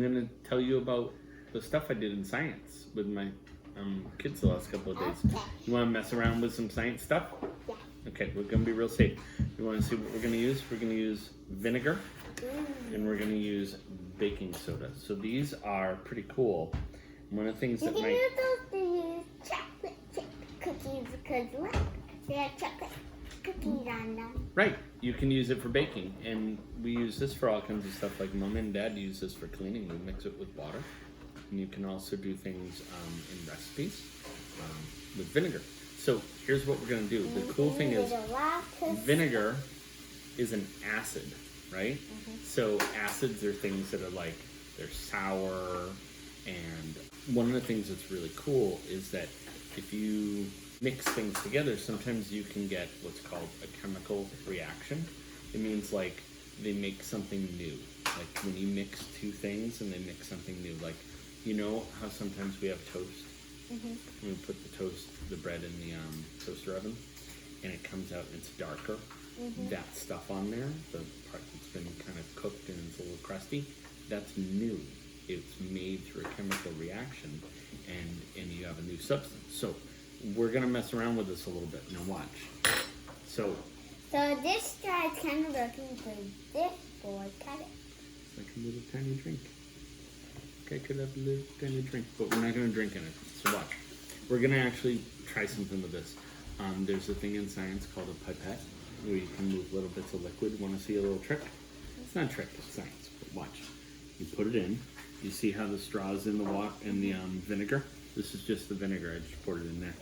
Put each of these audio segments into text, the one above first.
going to tell you about the stuff I did in science with my kids the last couple of days. Okay. You want to mess around with some science stuff? Yeah. Okay, we're going to be real safe. You want to see what we're going to use? We're going to use vinegar, and we're going to use baking soda. So these are pretty cool. One of the things You that can might... use those to use chocolate chip cookies because look, they have chocolate cookies on them. Right, you can use it for baking, and we use this for all kinds of stuff. Like Mom and Dad use this for cleaning. We mix it with water, and you can also do things in recipes with vinegar. So here's what we're gonna do. The cool thing is vinegar is an acid, right? So acids are things that are like, they're sour, and one of the things that's really cool is that if you mix things together, sometimes you can get what's called a chemical reaction. It means like they make something new. Like when you mix two things and they make something new. Like, you know how sometimes we have toast? And we put the bread in the toaster oven, and it comes out and it's darker. That stuff on there, the part that's been kind of cooked and it's a little crusty, that's new. It's made through a chemical reaction, and you have a new substance. So we're gonna mess around with this a little bit. Now watch. So this straw is kind of looking for this boy. Cut it. It's like a little tiny drink. Okay, could have a little tiny drink, but we're not gonna drink in it. So watch. We're gonna actually try something with this. There's a thing in science called a pipette where you can move little bits of liquid. Want to see a little trick? It's not a trick, it's science. But watch. You put it in. You see how the straw is in the vinegar? This is just the vinegar. I just poured it in there.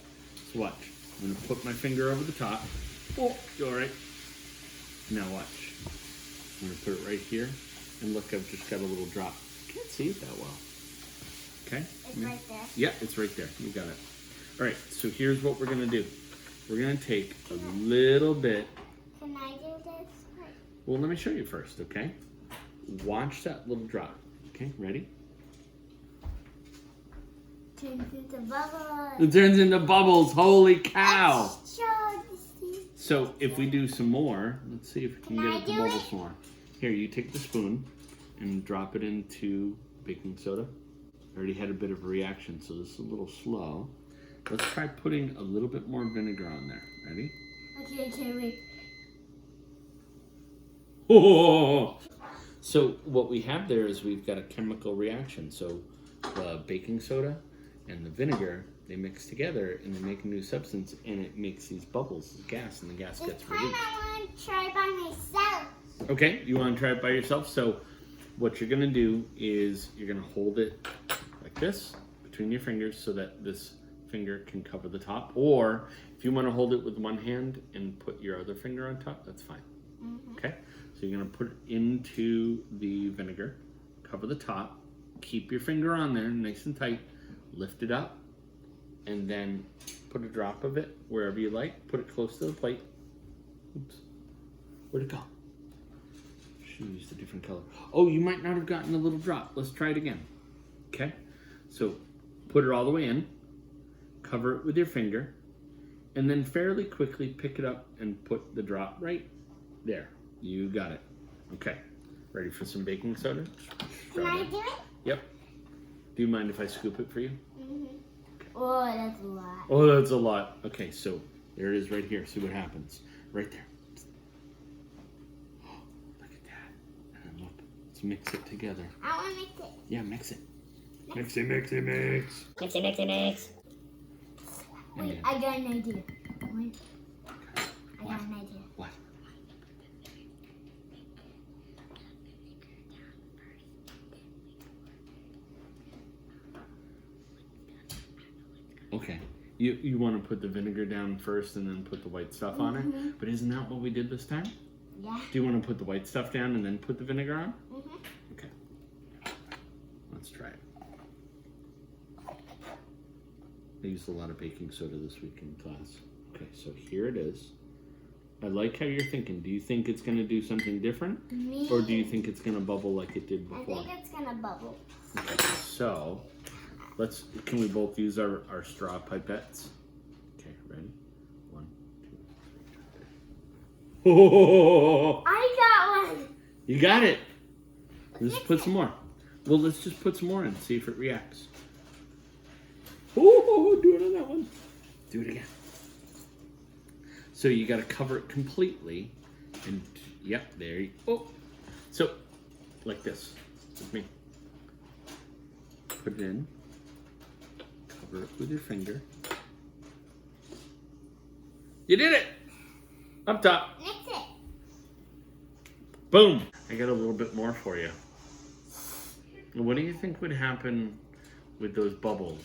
So watch. I'm gonna put my finger over the top. Oh, you all right? Now watch. I'm gonna put it right here, and look, I've just got a little drop. Can't see it that well. Okay? It's right there. Yeah, it's right there. You got it. All right, so here's what we're gonna do. We're gonna take a little bit. Can I do this? Well, let me show you first, okay? Watch that little drop. Okay, ready? Turns into bubbles. It turns into bubbles. Holy cow! Let's show this. So if we do some more, let's see if we can Can get I it to do bubble it? some more. Here, you take the spoon and drop it into baking soda. I already had a bit of a reaction, so this is a little slow. Let's try putting a little bit more vinegar on there. Ready? Okay, wait. Oh! So what we have there is we've got a chemical reaction. So the baking soda and the vinegar, they mix together and they make a new substance, and it makes these bubbles of gas, and the gas This gets time released. I want to try by myself. Okay, you want to try it by yourself? So what you're going to do is you're going to hold it like this between your fingers so that this finger can cover the top. Or if you want to hold it with one hand and put your other finger on top, that's fine. Okay, so you're going to put it into the vinegar, cover the top, keep your finger on there nice and tight, lift it up, and then put a drop of it wherever you like. Put it close to the plate. Oops, where'd it go? Should have used a different color. Oh, you might not have gotten a little drop. Let's try it again. Okay, so put it all the way in, cover it with your finger, and then fairly quickly pick it up and put the drop right there. You got it. Okay, ready for some baking soda? Can I do it? Yep. Do you mind if I scoop it for you? Oh, that's a lot. Oh, that's a lot. Okay, so there it is right here. See what happens. Right there. Look at that. And then look, let's mix it together. I want to mix it. Yeah, mix it. Mix it, mix it, mix. Mix it, mix it, mix. And Wait, then- I got an idea. Wait. I got an idea. What? Okay. You want to put the vinegar down first and then put the white stuff on it? But isn't that what we did this time? Yeah. Do you want to put the white stuff down and then put the vinegar on? Okay. Let's try it. I used a lot of baking soda this week in class. Okay, so here it is. I like how you're thinking. Do you think it's going to do something different? Or do you think it's going to bubble like it did before? I think it's going to bubble. Okay, so can we both use our straw pipettes? Okay, ready? 1, 2, 3. Oh! I got one. You got it. Just put some more. Well, let's just put some more in, see if it reacts. Oh, do it on that one. Do it again. So you got to cover it completely, and yep, there you go. So, like this, with me. Put it in, cover it with your finger. You did it! Up top. Mix it. Boom! I got a little bit more for you. What do you think would happen with those bubbles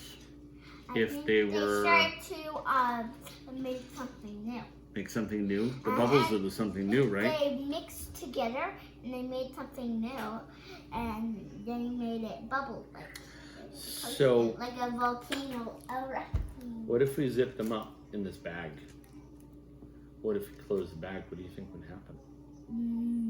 if they were... They start to make something new. Make something new? The bubbles are the something new, right? They mixed together and they made something new, and they made it bubble So, like a volcano erupting. what if we zip them up in this bag? What if we close the bag? What do you think would happen?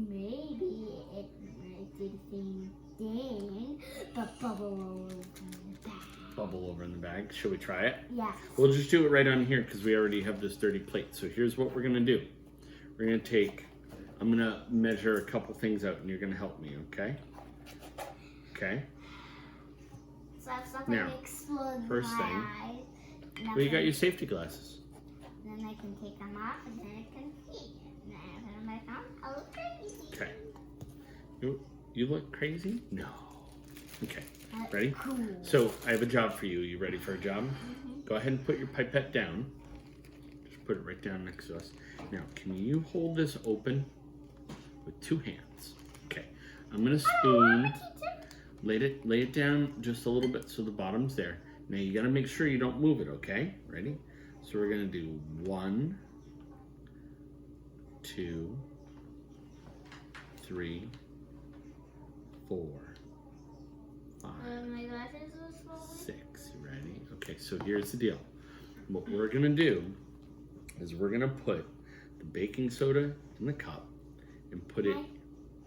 Maybe it might do the same thing, but bubble over the bag. Bubble over in the bag. Should we try it? Yeah. We'll just do it right on here because we already have this dirty plate. So here's what we're gonna do. We're gonna take, I'm gonna measure a couple things out and you're gonna help me, okay? Okay. So if something Now, explodes first in thing, my eyes, well, you got your safety glasses. then I can take them off and then I can see. And then I put them back on. I look crazy. Okay. You look crazy? No. Okay. Ready? Cool. So I have a job for you. You ready for a job? Go ahead and put your pipette down. Just put it right down next to us. Now, can you hold this open with two hands? Okay. I'm gonna spoon. Lay it down just a little bit so the bottom's there. Now you gotta make sure you don't move it. Okay? Ready? So we're gonna do 1, 2, 3, 4, 5. My glasses are swollen. 6. You ready? Okay, so here's the deal. What we're gonna do is we're gonna put the baking soda in the cup and put it.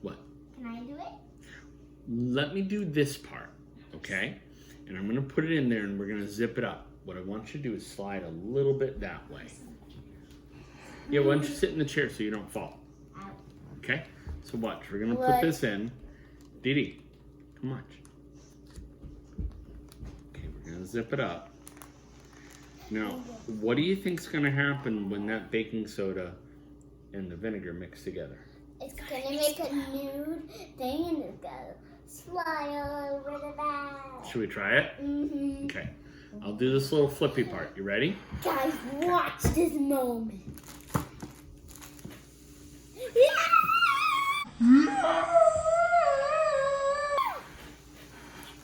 What? Can I do it? Let me do this part, okay? And I'm gonna put it in there and we're gonna zip it up. What I want you to do is slide a little bit that way. Yeah, why don't you sit in the chair so you don't fall? Out. Okay? So watch, we're gonna put this in. Dee, come on. Okay, we're gonna zip it up. Now, what do you think's gonna happen when that baking soda and the vinegar mix together? It's gonna make a nude thing and it's gonna slide all over the bag. Should we try it? Mm-hmm. Okay. I'll do this little flippy part. You ready? Guys, watch this moment.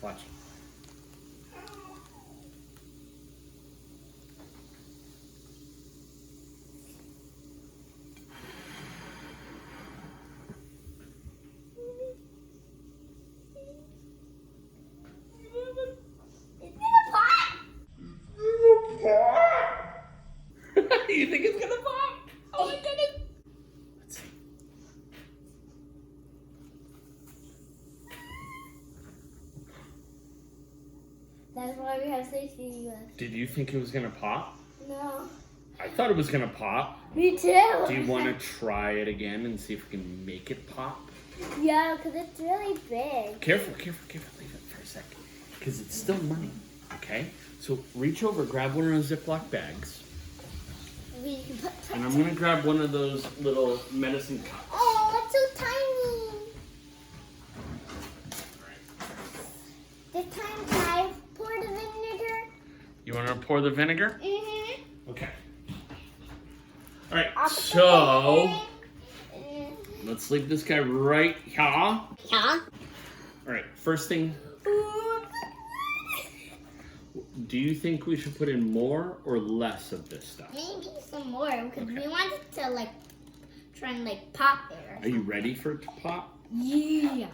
Watch. You think it's gonna pop? Oh my goodness! Let's see. That's why we have safety glasses. Did you think it was gonna pop? No. I thought it was gonna pop. Me too. Do you want to try it again and see if we can make it pop? Yeah, because it's really big. Careful. Leave it for a second. Because it's still money. Okay? So reach over, grab one of those Ziploc bags. We can put And I'm gonna grab one of those little medicine cups. Oh, it's so tiny. This time, can I pour the vinegar? You wanna pour the vinegar? Mm-hmm. Okay. Alright, so let's leave this guy right here. Yeah. Alright, first thing, do you think we should put in more or less of this stuff? Maybe some more because Okay. we want it to like try and like pop there. Are you ready for it to pop? Yeah.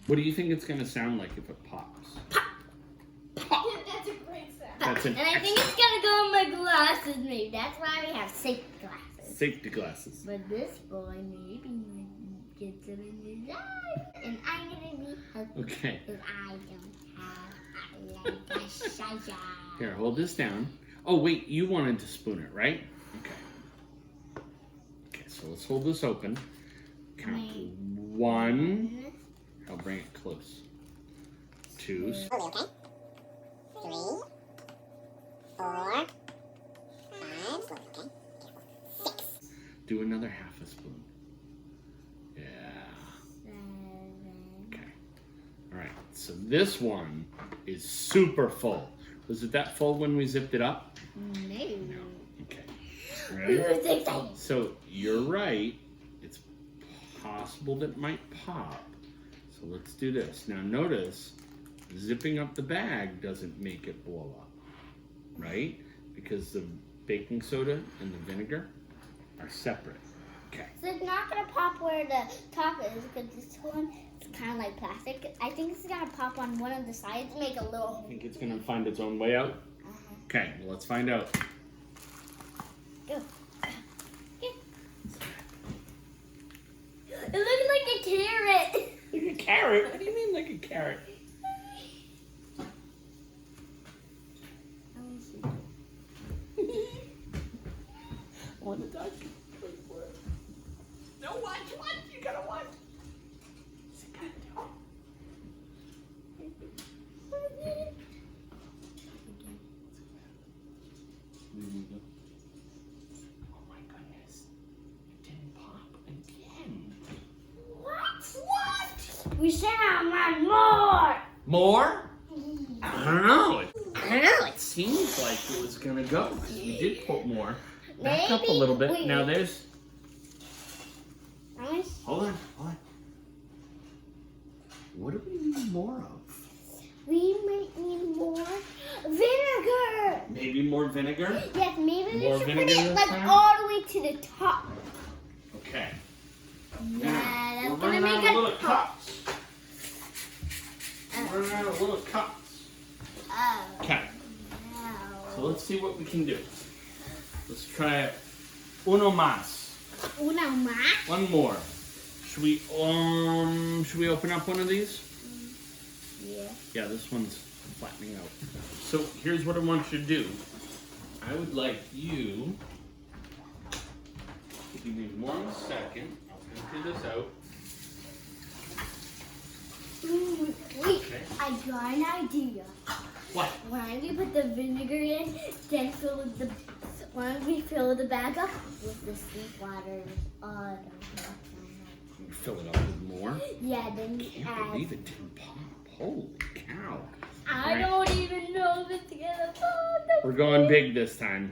What do you think it's gonna sound like if it pops? Pop! That's a great sound. That's an And I think it's gonna go in my glasses. Maybe that's why we have safety glasses. Safety glasses. But this boy maybe gets them in his eye, and I'm gonna be happy Okay. because I don't have like a shy. Here, hold this down. Oh wait, you wanted to spoon it, right? Okay. Okay, so let's hold this open. Count to 1. I'll bring it close. 2. Okay. 3, 4, 5, okay. 6. Do another half a spoon. Yeah. 7. Okay. All right. So this one is super full. Was it that full when we zipped it up? No. Okay. Ready? So you're right. It's possible that it might pop. So let's do this. Now notice, zipping up the bag doesn't make it blow up, right? Because the baking soda and the vinegar are separate. Okay. So it's not gonna pop where the top is because this one is kind of like plastic. I think it's gonna pop on one of the sides, make a little hole. Think it's gonna find its own way out? Okay, well, let's find out. Go. It looks like a carrot. Like a carrot? What do you mean like a carrot? I want to touch. Wait for it. No, watch. You gotta watch. What's it gonna do? Oh my goodness. It didn't pop again. What? We should have had more. More? I don't know. It seems like it was gonna go because we did put more. Back up a little bit. Now there's. Hold on. What do we need more of? We might need more vinegar. Maybe more vinegar? Yes, maybe More we should put vinegar it this like time? all the way to the top. Okay. Yeah, that's We're gonna running make out of a little top. cups. We're running out of little cups. Oh, Okay. no. So let's see what we can do. Let's try uno más. Una más? One more. Should we open up one of these? Yeah. Yeah, this one's flattening out. So here's what I want you to do. I would like you to give me 1 second. I'll figure this out. Wait, Okay. I got an idea. What? Why don't we put the vinegar in, then why don't we fill the bag up with the sweet water? Fill it up with more? Yeah, then we Can't add. believe it didn't pop. Holy cow. I Right. don't even know if it's gonna pop. We're going big this time.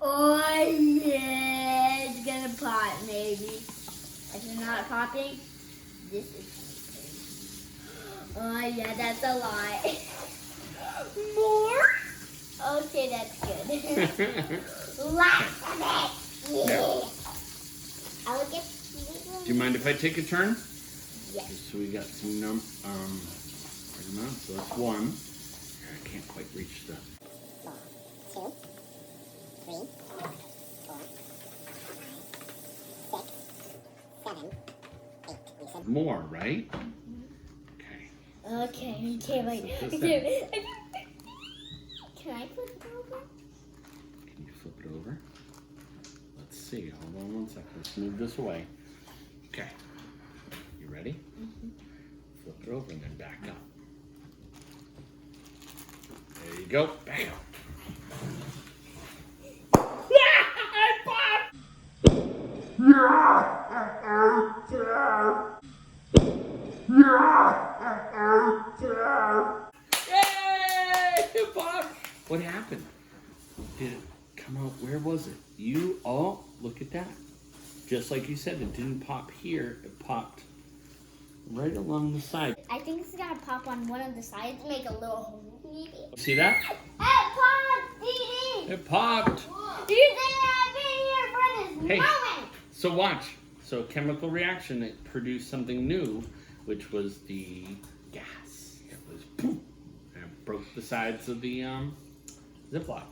Oh yeah, it's gonna pop maybe. If it's not popping, this is. Oh yeah, that's a lot. More? Okay, that's good. Lots of it. Yeah. I will get. Do you mind if I take a turn? Yes. So we got some so that's 1. I can't quite reach the. 4, 2, 3, 4, 5, 6, 7, 8. We said More, right? Okay. Okay, wait. Set this Can I flip it over? Can you flip it over? Let's see. Hold on 1 second. Let's move this away. Okay. You ready? Flip it over and then back up. There you go. Back up. What happened? Did it come out? Where was it? Oh, look at that. Just like you said, it didn't pop here. It popped right along the side. I think it's gonna pop on one of the sides, make a little hole maybe. See that? It popped, Dee! It popped. Do you think I've been here for this Hey. moment? So watch. So chemical reaction, it produced something new, which was the gas. It was boom, and it broke the sides of the Ziploc.